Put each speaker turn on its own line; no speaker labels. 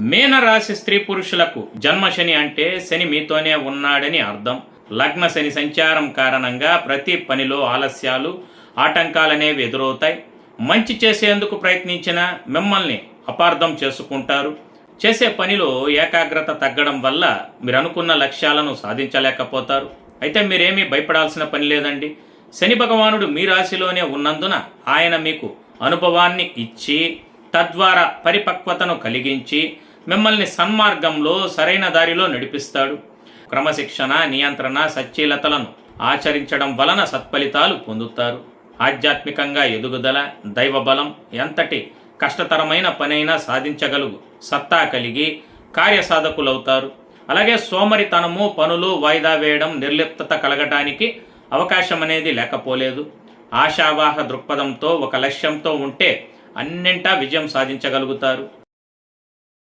మీనరాశి స్త్రీ పురుషులకు జన్మశని అంటే శని మీతోనే ఉన్నాడని అర్థం. లగ్న శని సంచారం కారణంగా ప్రతి పనిలో ఆలస్యాలు, ఆటంకాలనేవి ఎదురవుతాయి. మంచి చేసేందుకు ప్రయత్నించిన మిమ్మల్ని అపార్థం చేసుకుంటారు. చేసే పనిలో ఏకాగ్రత తగ్గడం వల్ల మీరు అనుకున్న లక్ష్యాలను సాధించలేకపోతారు. అయితే మీరేమీ భయపడాల్సిన పని లేదండి. శని భగవానుడు మీ రాశిలోనే ఉన్నందున ఆయన మీకు అనుభవాన్ని ఇచ్చి తద్వారా పరిపక్వతను కలిగించి మిమ్మల్ని సన్మార్గంలో సరైన దారిలో నడిపిస్తాడు. క్రమశిక్షణ, నియంత్రణ, సచ్చీలతలను ఆచరించడం వలన సత్ఫలితాలు పొందుతారు. ఆధ్యాత్మికంగా ఎదుగుదల, దైవబలం, ఎంతటి కష్టతరమైన పనైనా సాధించగలుగు సత్తా కలిగి కార్యసాధకులవుతారు. అలాగే సోమరితనము, పనులు వాయిదా వేయడం, నిర్లిప్తత కలగటానికి అవకాశం అనేది లేకపోలేదు. ఆశావాహ దృక్పథంతో ఒక లక్ష్యంతో ఉంటే అన్నింటా విజయం సాధించగలుగుతారు.